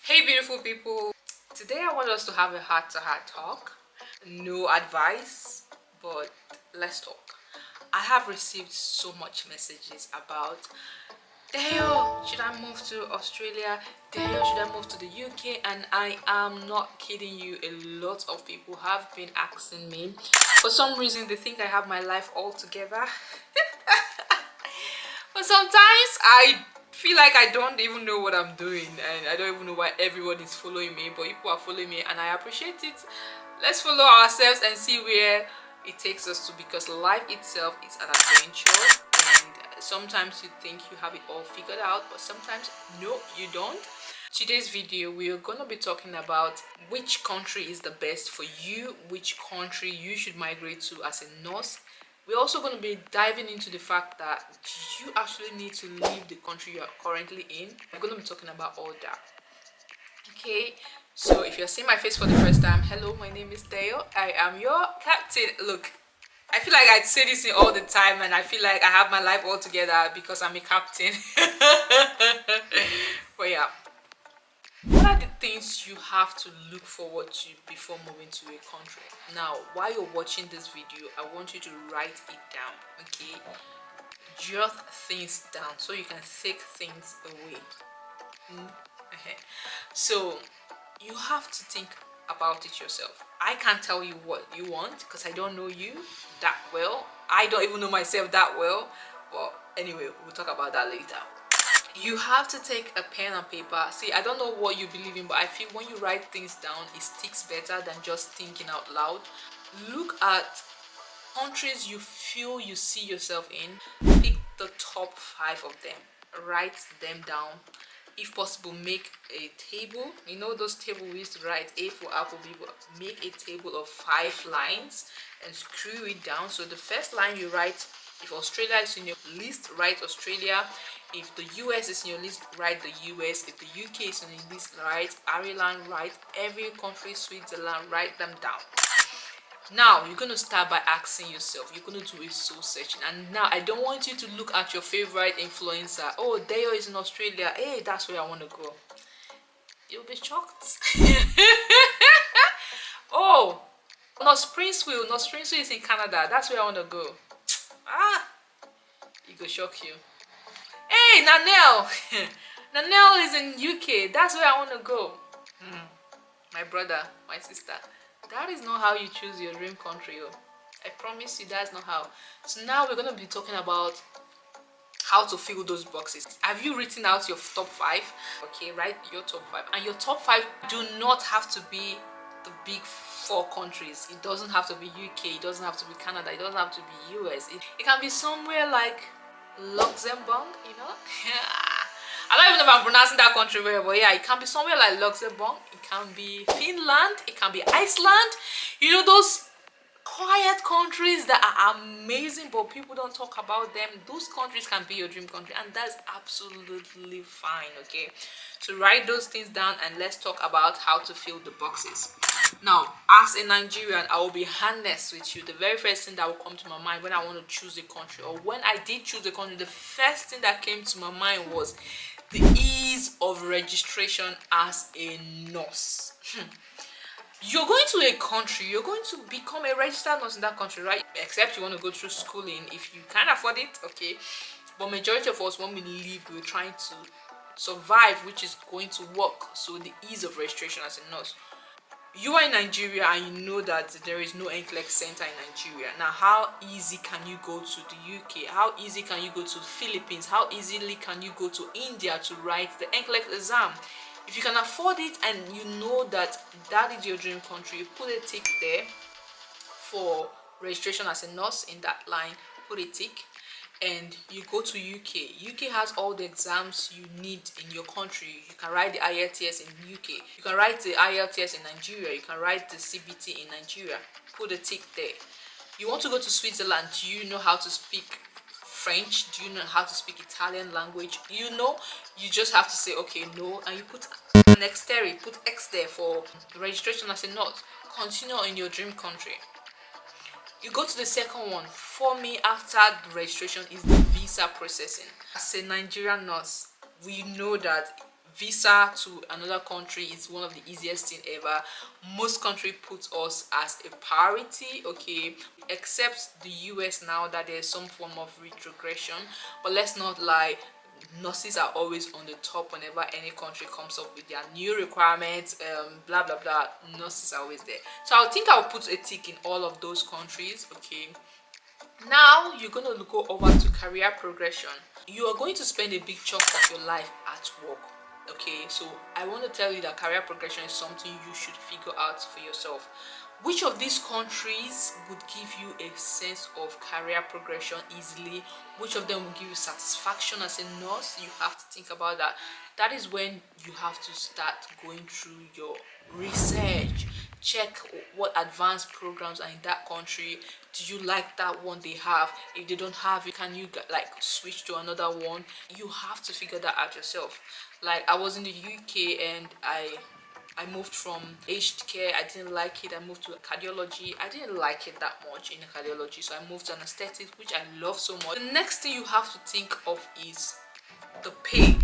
Hey beautiful people, today I want us to have a heart-to-heart talk. No advice, but let's talk. I have received so much messages about Deo, should I move to Australia? Deo, should I move to the UK? And I am not kidding you, a lot of people have been asking me. For some reason they think I have my life all together. But sometimes I feel like I don't even know what I'm doing and I don't even know why everyone is following me, but people are following me and I appreciate it. Let's follow ourselves and see where it takes us to, because life itself is an adventure, and sometimes you think you have it all figured out, but sometimes no, you don't. Today's video we are going to be talking about which country is the best for you, which country you should migrate to as a nurse. We're also going to be diving into the fact that you actually need to leave the country you're currently in. We're going to be talking about all that. Okay, so if you're seeing my face for the first time, hello, my name is Deo. I am your captain. Look, I feel like I say this all the time and I feel like I have my life all together because I'm a captain. But yeah, what are the things you have to look forward to before moving to a country? Now, while you're watching this video, I want you to write it down, okay? Jot things down so you can take things away. Okay. So, you have to think about it yourself. I can't tell you what you want because I don't know you that well. I don't even know myself that well. Well, anyway, we'll talk about that later. You have to take a pen and paper. See, I don't know what you believe in, but I feel when you write things down it sticks better than just thinking out loud. Look at countries you feel you see yourself in. Pick the top 5 of them, write them down. If possible, make a table. You know those tables we used to write A for apple, B for, make a table of 5 lines and screw it down. So the first line you write, if Australia is in your list, write Australia. If the US is in your list, write the US. If the UK is in your list, write Ireland. Write every country, Switzerland, write them down. Now you're going to start by asking yourself, you're going to do a soul searching. And now I don't want you to look at your favorite influencer. Oh, Deo is in Australia, hey, that's where I want to go. You'll be shocked. Oh, North Springsville is in Canada, that's where I want to go. Ah, it go shock you. Hey, Nanelle. Nanelle is in UK, that's where I want to go. My brother, my sister, that is not how you choose your dream country. Oh, I promise you that's not how. So now we're going to be talking about how to fill those boxes. Have you written out your top 5? Okay, write your top 5, and your top 5 do not have to be the big 4 countries. It doesn't have to be UK, it doesn't have to be Canada, it doesn't have to be US. It can be somewhere like Luxembourg, you know. I don't even know if I'm pronouncing that country well, but yeah, it can be somewhere like Luxembourg, it can be Finland, it can be Iceland. You know, those quiet countries that are amazing but people don't talk about them. Those countries can be your dream country, and that's absolutely fine. Okay, so write those things down and let's talk about how to fill the boxes. Now, as a Nigerian, I will be honest with you. The very first thing that will come to my mind when I want to choose a country, or when I did choose a country, the first thing that came to my mind was the ease of registration as a nurse. You're going to a country, you're going to become a registered nurse in that country, right? Except you want to go through schooling if you can afford it, okay? But majority of us, when we leave, we're trying to survive, which is going to work. So the ease of registration as a nurse. You are in Nigeria and you know that there is no NCLEX center in Nigeria. Now, how easy can you go to the UK? How easy can you go to the Philippines? How easily can you go to India to write the NCLEX exam? If you can afford it and you know that that is your dream country, you put a tick there for registration as a nurse in that line, put a tick, and you go to UK. UK has all the exams you need in your country. You can write the IELTS in UK. You can write the IELTS in Nigeria. You can write the CBT in Nigeria. Put a tick there. You want to go to Switzerland. Do you know how to speak French? Do you know how to speak Italian language? You know, you just have to say okay, no, and you put an X there, you put X there for registration as a nurse. Continue in your dream country. You go to the second one. For me, after the registration is the visa processing. As a Nigerian nurse, we know that visa to another country is one of the easiest thing ever. Most country put us as a priority, okay, except the US now that there's some form of retrogression. But let's not lie, nurses are always on the top whenever any country comes up with their new requirements, blah blah blah. Nurses are always there, so I think I'll put a tick in all of those countries. Okay, now you're going to go over to career progression. You are going to spend a big chunk of your life at work. Okay, so I want to tell you that career progression is something you should figure out for yourself. Which of these countries would give you a sense of career progression easily? Which of them will give you satisfaction as a nurse? You have to think about that. That is when you have to start going through your research. Check what advanced programs are in that country. Do you like that one they have? If they don't have it, can you like switch to another one? You have to figure that out yourself. Like, I was in the UK and I moved from aged care. I didn't like it. I moved to cardiology. I didn't like it that much in cardiology, so I moved to anesthetics, which I love so much. The next thing you have to think of is the pay.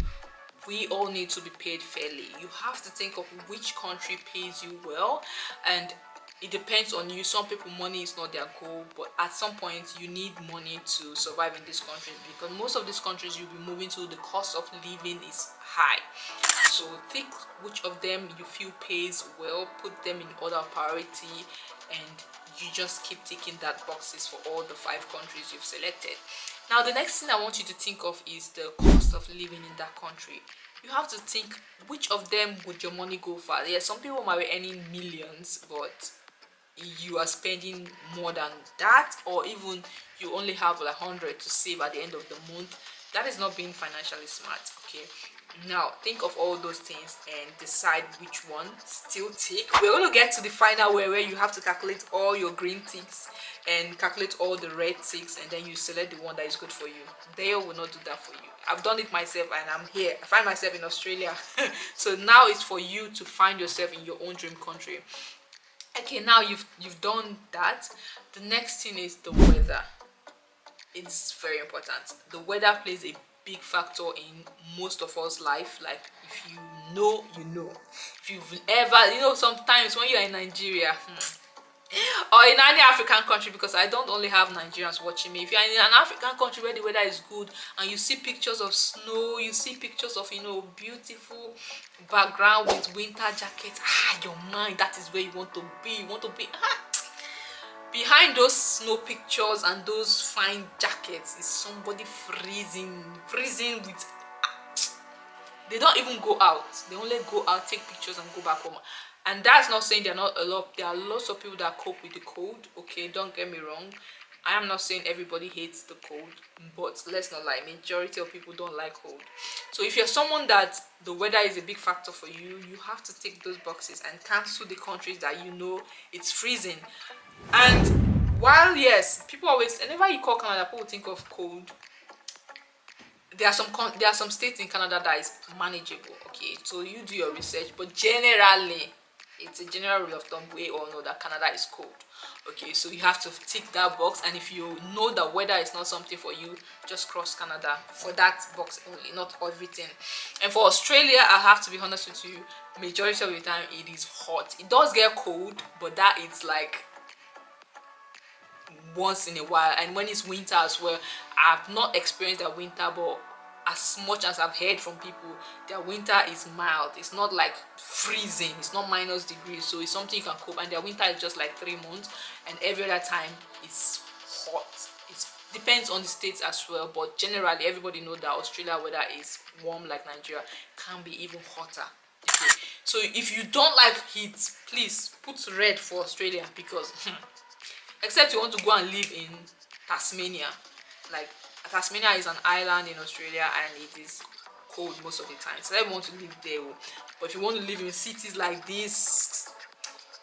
We all need to be paid fairly. You have to think of which country pays you well, and it depends on you. Some people, money is not their goal, but at some point you need money to survive in this country, because most of these countries you'll be moving to, the cost of living is high. So think which of them you feel pays well, put them in order of priority, and you just keep ticking that boxes for all the 5 countries you've selected. Now the next thing I want you to think of is the cost of living in that country. You have to think which of them would your money go for. Yeah, some people might be earning millions, but you are spending more than that, or even you only have like 100 to save at the end of the month. That is not being financially smart. Okay, now think of all those things and decide which one still tick. We're going to get to the final where you have to calculate all your green ticks and calculate all the red ticks, and then you select the one that is good for you. They will not do that for you. I've done it myself, and I'm here. I find myself in Australia. So now it's for you to find yourself in your own dream country. Okay, now you've done that. The next thing is the weather. It's very important. The weather plays a big factor in most of us life. Like, if you know, you know. If you've ever, sometimes when you're in Nigeria, or in any African country, because I don't only have Nigerians watching me. If you're in an African country where the weather is good and you see pictures of snow, you see pictures of beautiful background with winter jackets, your mind, that is where you want to be. You want to be behind those snow pictures and those fine jackets is somebody freezing with they don't even go out. They only go out, take pictures, and go back home. And that's not saying there are lots of people that cope with the cold. Okay, don't get me wrong. I am not saying everybody hates the cold, but let's not lie, majority of people don't like cold. So if you're someone that the weather is a big factor for you, you have to tick those boxes and cancel the countries that it's freezing. And while yes, people always, whenever you call Canada, people think of cold. There are some states in Canada that is manageable. Okay, so you do your research, but generally it's a general rule of thumb. We all know that Canada is cold. Okay, so you have to tick that box, and if you know that weather is not something for you, just cross Canada for that box only, not everything. And for Australia, I have to be honest with you, majority of the time it is hot. It does get cold, but that it's like once in a while. And when it's winter as well, I've not experienced that winter, but as much as I've heard from people, their winter is mild. It's not like freezing, it's not minus degrees, so it's something you can cope. And their winter is just like 3 months, and every other time it's hot. It depends on the states as well, but generally everybody knows that Australia weather is warm like Nigeria, can be even hotter. Okay, so if you don't like heat, please put red for Australia, because except you want to go and live in Tasmania. Like, Tasmania is an island in Australia and it is cold most of the time, so I want to live there. But if you want to live in cities like this,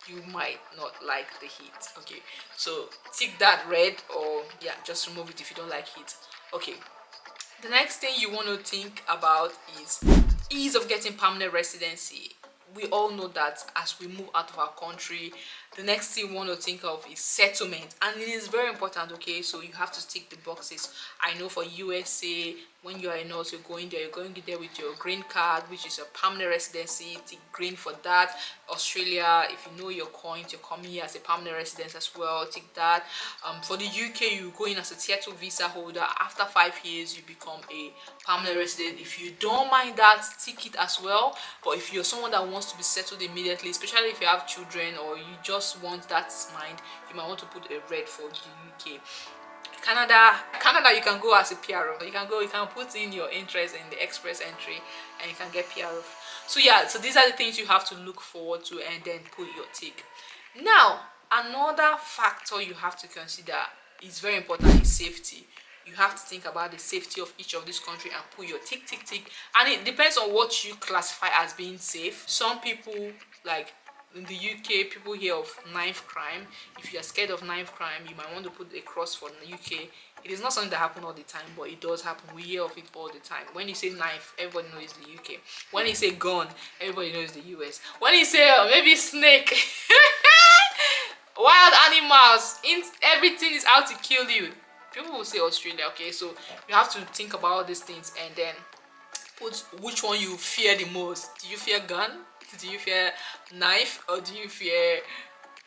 you might not like the heat. Okay, so tick that red, or yeah, just remove it if you don't like heat. Okay, the next thing you want to think about is ease of getting permanent residency. we all know that as we move out of our country, the next thing we want to think of is settlement, and it is very important. Okay, so you have to tick the boxes. I know for USA, when you are a nurse, you're going there with your green card, which is a permanent residency. Tick green for that. Australia, if you know your coins, you're coming here as a permanent residence as well. Tick that. For the UK, you go in as a tier 2 visa holder. After 5 years, you become a permanent resident. If you don't mind that, tick it as well. But if you're someone that wants to be settled immediately, especially if you have children or you just want that mind, you might want to put a red for the UK. Canada, you can go as a PRO. You can put in your interest in the express entry and you can get PRO. So yeah, so these are the things you have to look forward to and then put your tick. Now, another factor you have to consider is very important, is safety. You have to think about the safety of each of these countries and put your tick. And it depends on what you classify as being safe. Some people, like in the UK, people hear of knife crime. If you are scared of knife crime, you might want to put a cross for the UK. It is not something that happens all the time, but it does happen. We hear of it all the time. When you say knife, everybody knows the UK. When you say gun, everybody knows the US. When you say maybe snake, wild animals, everything is out to kill you, people will say Australia. Okay, so you have to think about all these things and then put which one you fear the most. Do you fear gun? Do you fear knife? Or do you fear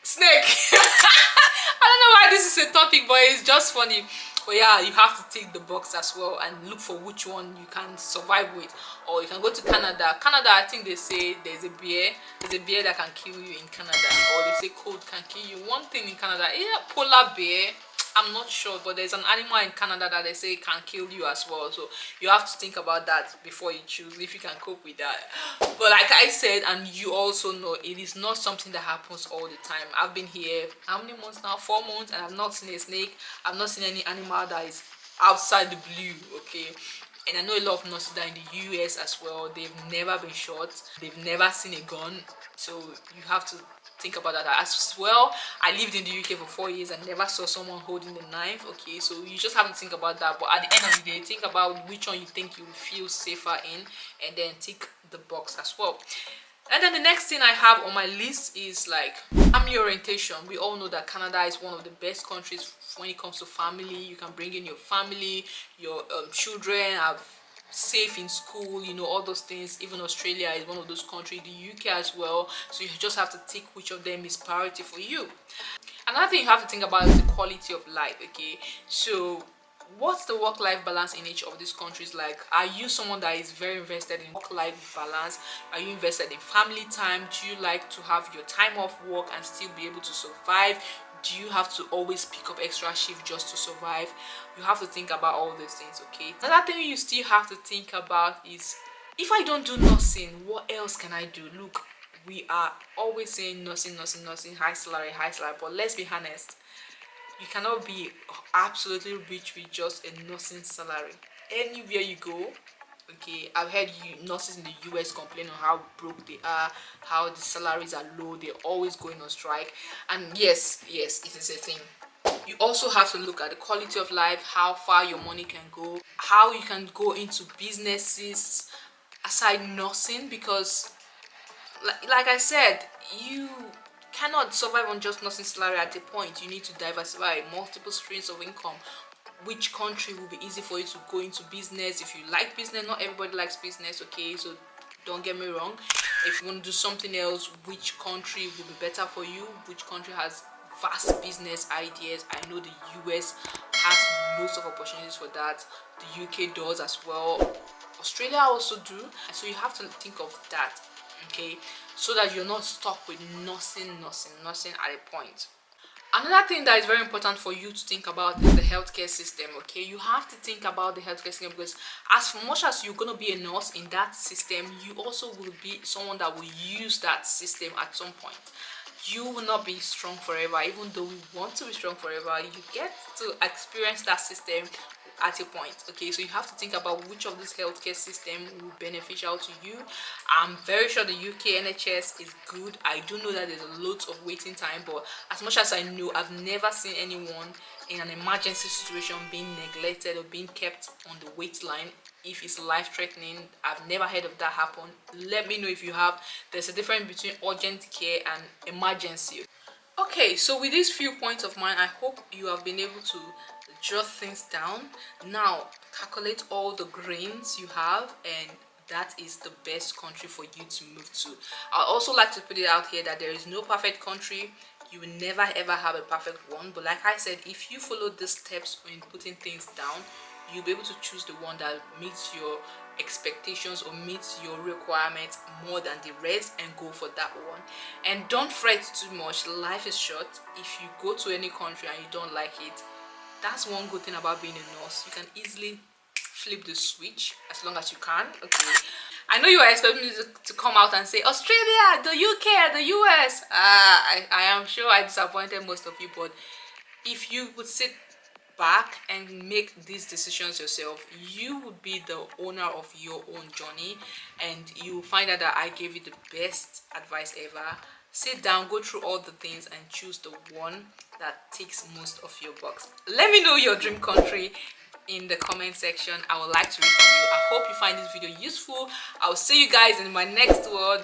snake? I don't know why this is a topic, but it's just funny. But yeah, you have to tick the box as well and look for which one you can survive with. Or you can go to Canada. I think they say there's a bear that can kill you in Canada, or they say cold can kill you. One thing in Canada, polar bear, I'm not sure, but there's an animal in Canada that they say can kill you as well. So you have to think about that before you choose if you can cope with that. But like I said, and you also know, it is not something that happens all the time. I've been here how many months now? 4 months, and I've not seen a snake. I've not seen any animal that is outside the blue. Okay, and I know a lot of nurses that in the US as well, they've never been shot, they've never seen a gun. So you have to think about that as well. I lived in the UK for 4 years and never saw someone holding a knife. Okay, so you just have to think about that. But at the end of the day, think about which one you think you will feel safer in and then tick the box as well. And then the next thing I have on my list is like family orientation. We all know that Canada is one of the best countries when it comes to family. You can bring in your family, your children are safe in school, you know, all those things. Even Australia is one of those countries, the UK as well. So you just have to tick which of them is priority for you. Another thing you have to think about is the quality of life. Okay, so what's the work-life balance in each of these countries like? Are you someone that is very invested in work-life balance? Are you invested in family time? Do you like to have your time off work and still be able to survive? Do you have to always pick up extra shift just to survive? You have to think about all these things. Okay, another thing you still have to think about is, if I don't do nursing, what else can I do? Look, we are always saying nursing, high salary, but let's be honest, you cannot be absolutely rich with just a nursing salary. Anywhere you go, okay, I've heard nurses in the US complain on how broke they are, how the salaries are low, they're always going on strike. And yes, it is a thing. You also have to look at the quality of life, how far your money can go, how you can go into businesses aside nursing, because like I said, you cannot survive on just nursing salary at a point. You need to diversify multiple streams of income. Which country will be easy for you to go into business? If you like business, not everybody likes business, okay, so don't get me wrong. If you want to do something else, which country will be better for you? Which country has vast business ideas? I know the US has lots of opportunities for that. The UK does as well. Australia also do. So you have to think of that, okay, so that you're not stuck with nursing at a point. Another thing that is very important for you to think about is the healthcare system. Okay, you have to think about the healthcare system, because as much as you're going to be a nurse in that system, you also will be someone that will use that system at some point. You will not be strong forever. Even though we want to be strong forever, you get to experience that system at a point. Okay, so you have to think about which of this healthcare system will be beneficial to you. I'm very sure the UK NHS is good. I do know that there's a lot of waiting time, but as much as I know, I've never seen anyone in an emergency situation being neglected or being kept on the wait line. if it's life-threatening. I've never heard of that happen. Let me know if you have. There's a difference between urgent care and emergency. Okay, so with these few points of mine, I hope you have been able to jot things down. Now calculate all the grains you have, and that is the best country for you to move to. I also like to put it out here that there is no perfect country. You will never ever have a perfect one, but like I said, if you follow the steps in putting things down, you'll be able to choose the one that meets your expectations or meets your requirements more than the rest, and go for that one. And don't fret too much. Life is short. If you go to any country and you don't like it, that's one good thing about being a nurse. You can easily flip the switch as long as you can. Okay, I know you are expecting me to come out and say Australia, the UK, the US. I am sure I disappointed most of you, but if you would sit back and make these decisions yourself, you would be the owner of your own journey, and you will find out that I gave you the best advice ever. Sit down, go through all the things, and choose the one that ticks most of your box. Let me know your dream country in the comment section. I would like to read from you. I hope you find this video useful. I'll see you guys in my next one.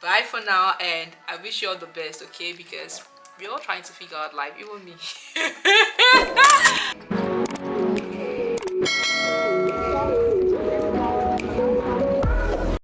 Bye for now, and I wish you all the best, okay? Because we're all trying to figure out life, even me.